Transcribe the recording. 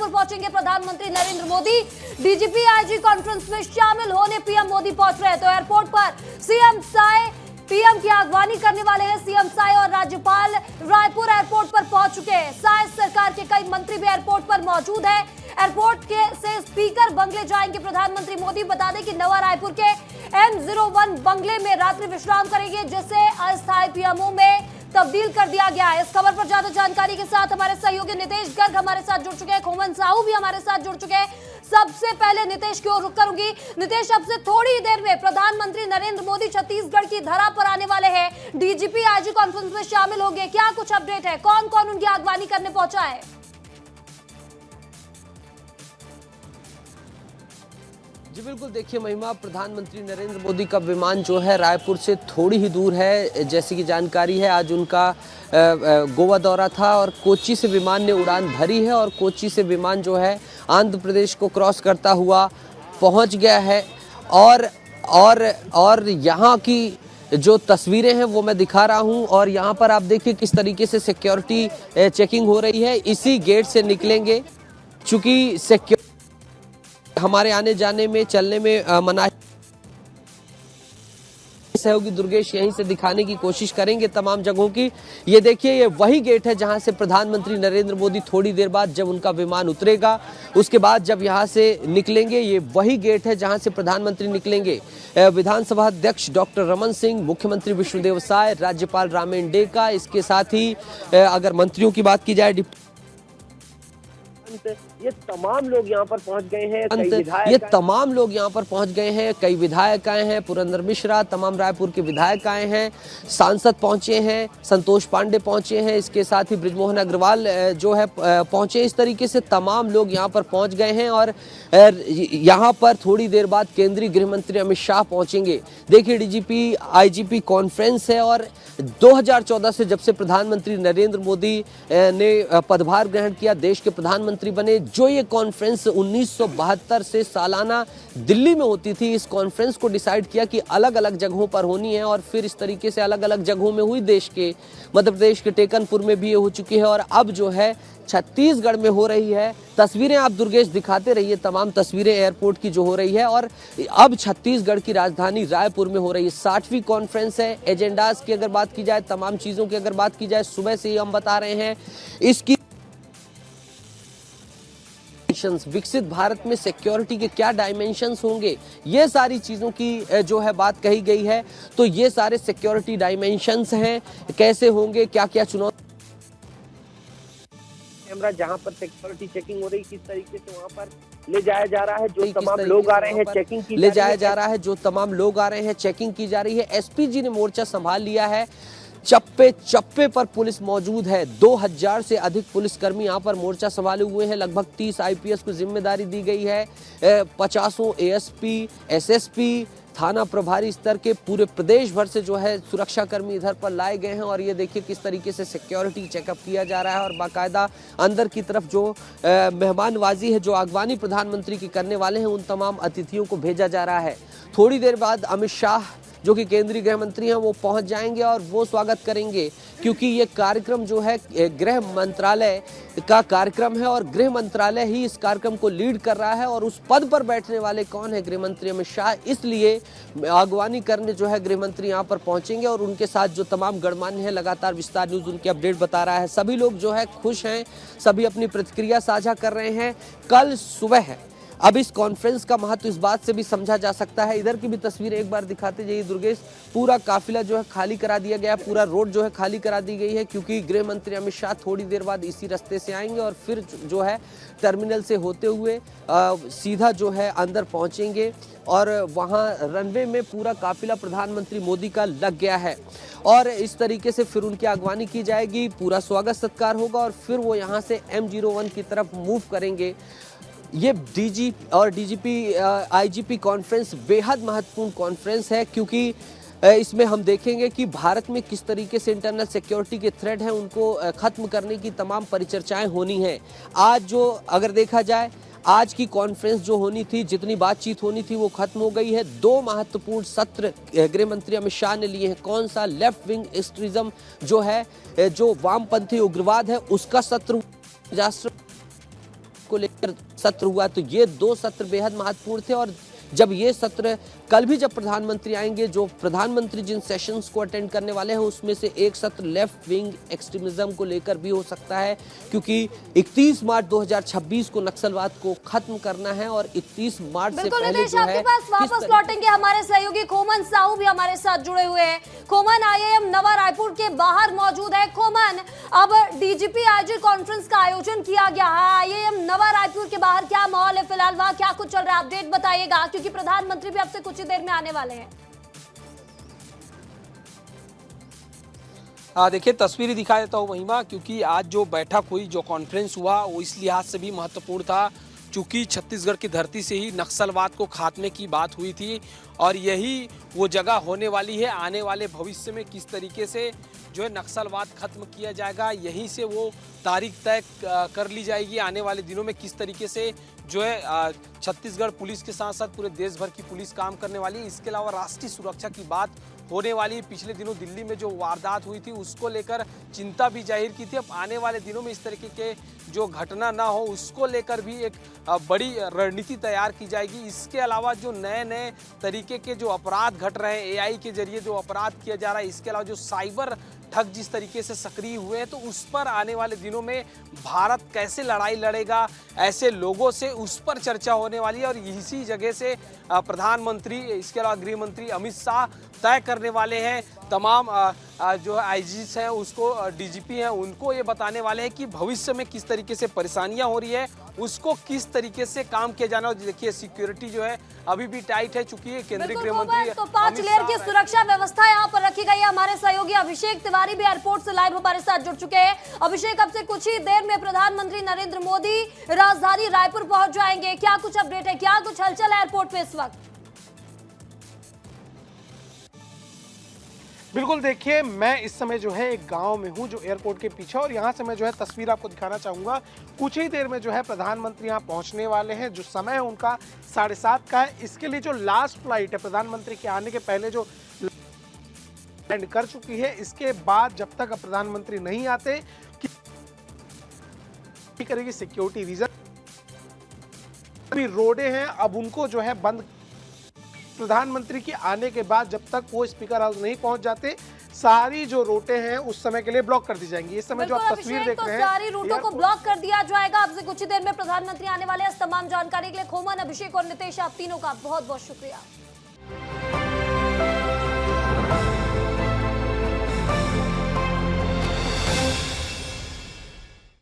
रायपुर पहुंचेंगे प्रधानमंत्री Narendra Modi. DGP IG conference में शामिल होने पीएम मोदी पहुंच रहे हैं। तो एयरपोर्ट पर सीएम साय पीएम की अगवानी करने वाले हैं। सीएम साय और राज्यपाल रायपुर एयरपोर्ट पर पहुंच चुके हैं। साय सरकार के कई मंत्री भी एयरपोर्ट पर मौजूद हैं। एयरपोर्ट के से स्पीकर बंगले जाएंगे प्रधानमंत्री मोदी। बता दें कि नवा रायपुर के M01 बंगले में रात्रि विश्राम करेंगे, जिसे अस्थायी पीएमओ में तब्दील कर दिया गया है। इस खबर पर ज्यादा जानकारी के साथ हमारे सहयोगी नितेश गर्ग हमारे साथ जुड़ चुके हैं। खोमन साहू भी हमारे साथ जुड़ चुके हैं। सबसे पहले नितेश की ओर रुख करूंगी। नितेश, अब से थोड़ी देर में प्रधानमंत्री नरेंद्र मोदी छत्तीसगढ़ की धरा पर आने वाले हैं। डीजीपी आईजी कॉन्फ्रेंस में शामिल होंगे। क्या कुछ अपडेट है? कौन कौन उनकी अगवानी करने पहुंचा है? जी बिल्कुल, देखिए महिमा, प्रधानमंत्री नरेंद्र मोदी का विमान जो है रायपुर से थोड़ी ही दूर है। जैसी कि जानकारी है, आज उनका गोवा दौरा था और कोच्चि से विमान ने उड़ान भरी है और कोच्चि से विमान जो है आंध्र प्रदेश को क्रॉस करता हुआ पहुंच गया है। और यहाँ की जो तस्वीरें हैं वो मैं दिखा रहा हूं और यहाँ पर आप देखिए किस तरीके से सिक्योरिटी चेकिंग हो रही है। इसी गेट से निकलेंगे, चूँकि हमारे आने जाने में चलने में मनाही। सहयोगी दुर्गेश यहीं से दिखाने की कोशिश करेंगे तमाम जगहों की। ये देखिए, ये वही गेट है जहां से प्रधानमंत्री नरेंद्र मोदी थोड़ी देर बाद जब उनका विमान उतरेगा, उसके बाद जब यहां से निकलेंगे, ये वही गेट है जहां से प्रधानमंत्री निकलेंगे। विधानसभा अध्यक्ष डॉक्टर रमन सिंह, मुख्यमंत्री विष्णुदेव साय, राज्यपाल रामेन डेका, इसके साथ ही अगर मंत्रियों की बात की जाए, ये तमाम लोग यहाँ पर पहुंच गए हैं। कई विधायक आए हैं, पुरंदर मिश्रा, तमाम रायपुर के विधायक आए हैं, सांसद पहुंचे हैं, संतोष पांडे पहुंचे हैं, इसके साथ ही बृजमोहन अग्रवाल जो है पहुंचे। इस तरीके से तमाम लोग यहाँ पर पहुंच गए हैं और यहाँ पर थोड़ी देर बाद केंद्रीय गृह मंत्री अमित शाह पहुंचेंगे। देखिए, डीजीपी आईजीपी कॉन्फ्रेंस है और 2014 से जब से प्रधानमंत्री नरेंद्र मोदी ने पदभार ग्रहण किया, देश के प्रधानमंत्री बने, जो ये कॉन्फ्रेंस 1972 से सालाना दिल्ली में होती थी, इस कॉन्फ्रेंस को डिसाइड किया कि अलग अलग जगहों पर होनी है और फिर इस तरीके से अलग अलग जगहों में हुई। देश के मध्य प्रदेश के टेकनपुर में भी ये हो चुकी है और अब जो है छत्तीसगढ़ में हो रही है। तस्वीरें आप दुर्गेश दिखाते रहिए, तमाम तस्वीरें एयरपोर्ट की जो हो रही है और अब छत्तीसगढ़ की राजधानी रायपुर में हो रही है। 60वीं कॉन्फ्रेंस है। एजेंडाज की अगर बात की जाए, तमाम चीज़ों की अगर बात की जाए, सुबह से ही हम बता रहे हैं इसकी विकसित भारत में सिक्योरिटी के क्या डायमेंशंस होंगे, ये सारी चीजों की जो है बात कही गई है। तो ये सारे सिक्योरिटी डायमेंशंस हैं, कैसे होंगे, क्या क्या चुनौती, कैमरा जहां पर सिक्योरिटी चेकिंग हो रही, किस तरीके से वहां पर ले जाया जा रहा है, जो तमाम लोग आ रहे हैं चेकिंग की ले जाया जा रहा है, जो तमाम लोग आ रहे हैं चेकिंग की जा रही है। एसपी जी ने मोर्चा संभाल लिया है, चप्पे चप्पे पर पुलिस मौजूद है। 2000 से अधिक पुलिसकर्मी यहाँ पर मोर्चा संभाले हुए हैं। लगभग 30 आईपीएस को जिम्मेदारी दी गई है। 50 एएसपी, एसएसपी, थाना प्रभारी स्तर के पूरे प्रदेश भर से जो है सुरक्षा कर्मी इधर पर लाए गए हैं और ये देखिए किस तरीके से सिक्योरिटी चेकअप किया जा रहा है और बाकायदा अंदर की तरफ जो मेहमानवाजी है, जो अगवानी प्रधानमंत्री की करने वाले हैं, उन तमाम अतिथियों को भेजा जा रहा है। थोड़ी देर बाद अमित शाह जो कि केंद्रीय गृह मंत्री हैं, वो पहुंच जाएंगे और वो स्वागत करेंगे, क्योंकि ये कार्यक्रम जो है गृह मंत्रालय का कार्यक्रम है और गृह मंत्रालय ही इस कार्यक्रम को लीड कर रहा है। और उस पद पर बैठने वाले कौन है? गृह मंत्री अमित शाह। इसलिए अगवानी करने जो है गृह मंत्री यहाँ पर पहुंचेंगे और उनके साथ जो तमाम गणमान्य है, लगातार विस्तार न्यूज उनकी अपडेट बता रहा है, सभी लोग जो है खुश हैं, सभी अपनी प्रतिक्रिया साझा कर रहे हैं। कल सुबह है। अब इस कॉन्फ्रेंस का महत्व इस बात से भी समझा जा सकता है, इधर की भी तस्वीरें एक बार दिखाते जाइए दुर्गेश। पूरा काफिला जो है खाली करा दिया गया, पूरा रोड जो है खाली करा दी गई है, क्योंकि गृह मंत्री अमित शाह थोड़ी देर बाद इसी रास्ते से आएंगे और फिर जो है टर्मिनल से होते हुए सीधा जो है अंदर पहुंचेंगे और वहां रनवे में पूरा काफिला प्रधानमंत्री मोदी का लग गया है और इस तरीके से फिर उनकी अगवानी की जाएगी, पूरा स्वागत सत्कार होगा और फिर वो यहाँ से M01 की तरफ मूव करेंगे। ये डीजी और डीजीपी आईजीपी कॉन्फ्रेंस बेहद महत्वपूर्ण कॉन्फ्रेंस है, क्योंकि इसमें हम देखेंगे कि भारत में किस तरीके से इंटरनल सिक्योरिटी के थ्रेट हैं, उनको खत्म करने की तमाम परिचर्चाएं होनी हैं। आज जो अगर देखा जाए, आज की कॉन्फ्रेंस जो होनी थी, जितनी बातचीत होनी थी, वो खत्म हो गई है। 2 महत्वपूर्ण सत्र गृह मंत्री अमित शाह ने लिए हैं। कौन सा? लेफ्ट विंग एक्सट्रीज्म जो है, जो वामपंथी उग्रवाद है, उसका सत्र को लेकर सत्र हुआ, तो ये 2 सत्र बेहद महत्वपूर्ण थे। और जब ये सत्र कल भी जब प्रधानमंत्री आएंगे, जो प्रधानमंत्री जिन सेशंस को अटेंड करने वाले हैं उसमें से एक सत्र लेफ्ट विंग एक्सट्रीमिज्म को लेकर भी हो सकता है, क्योंकि 31 मार्च 2026 को नक्सलवाद को खत्म करना है और 31 मार्च से पहले नितेश, जो है आपके पास वापस लौटेंगे हमारे सहयोगी खोमन साहू भी हमारे साथ जुड़े हुए हैं। खोमन, IIM नवा रायपुर के बाहर मौजूद है। खोमन, अब डीजीपी आईजी कॉन्फ्रेंस का आयोजन किया गया है, IIM नवा रायपुर के बाहर क्या माहौल है फिलहाल, वहां क्या कुछ चल रहा है, अपडेट बताइएगा, क्योंकि प्रधानमंत्री भी अब से कुछ ही देर में आने वाले हैं। देखिए, तस्वीरें दिखा देता हूँ महिमा, क्योंकि आज जो बैठक हुई, जो कॉन्फ्रेंस हुआ, वो इस लिहाज से भी महत्वपूर्ण था चूँकि छत्तीसगढ़ की धरती से ही नक्सलवाद को खात्मे की बात हुई थी और यही वो जगह होने वाली है। आने वाले भविष्य में किस तरीके से जो है नक्सलवाद खत्म किया जाएगा, यहीं से वो तारीख तय कर ली जाएगी। आने वाले दिनों में किस तरीके से जो है छत्तीसगढ़ पुलिस के साथ साथ पूरे देश भर की पुलिस काम करने वाली है। इसके अलावा राष्ट्रीय सुरक्षा की बात होने वाली है। पिछले दिनों दिल्ली में जो वारदात हुई थी उसको लेकर चिंता भी जाहिर की थी। अब आने वाले दिनों में इस तरीके के जो घटना ना हो उसको लेकर भी एक बड़ी रणनीति तैयार की जाएगी। इसके अलावा जो नए नए तरीके के जो अपराध घट रहे हैं, AI के जरिए जो अपराध किया जा रहा है, इसके अलावा जो साइबर ठग जिस तरीके से सक्रिय हुए हैं, तो उस पर आने वाले दिनों में भारत कैसे लड़ाई लड़ेगा ऐसे लोगों से, उस पर चर्चा होने वाली है। और इसी जगह से प्रधानमंत्री, इसके अलावा गृह मंत्री अमित शाह तय करने वाले हैं तमाम जो IGs हैं, उसको DGP हैं, उनको ये बताने वाले हैं कि भविष्य में किस तरीके से परेशानियां हो रही है, उसको किस तरीके से काम किया जाना। और देखिए, सिक्योरिटी जो है अभी भी टाइट है, चूंकि केंद्रीय गृह मंत्री तो 5 लेयर की सुरक्षा व्यवस्था यहाँ पर रखी गई है। हमारे सहयोगी अभिषेक तिवारी भी एयरपोर्ट से लाइव हमारे साथ जुड़ चुके हैं। अभिषेक, अब से कुछ ही देर में प्रधानमंत्री नरेंद्र मोदी राजधानी रायपुर पहुंच जाएंगे, क्या कुछ अपडेट है, क्या कुछ हलचल है एयरपोर्ट पे इस वक्त? बिल्कुल, देखिए, मैं इस समय जो है एक गांव में हूं जो एयरपोर्ट के पीछे, और यहां से मैं जो है तस्वीर आपको दिखाना चाहूंगा। कुछ ही देर में जो है प्रधानमंत्री यहां पहुंचने वाले हैं। जो समय है उनका 7:30 का है। इसके लिए जो लास्ट फ्लाइट है प्रधानमंत्री के आने के पहले जो लैंड कर चुकी है, इसके बाद जब तक प्रधानमंत्री नहीं आते कि करेगी सिक्योरिटी रीजन, अभी रोडे हैं अब उनको जो है बंद। प्रधानमंत्री के आने के बाद जब तक वो स्पीकर हाउस नहीं पहुंच जाते, सारी जो रूटें हैं उस समय के लिए ब्लॉक कर दी जाएंगी। इस समय जो आप तस्वीर देख रहे हैं, सारी रूटों को ब्लॉक कर दिया जाएगा। अब से कुछ ही देर में प्रधानमंत्री आने वाले हैं। इस तमाम जानकारी के लिए खोमन, अभिषेक और नितेश, आप तीनों का बहुत बहुत शुक्रिया।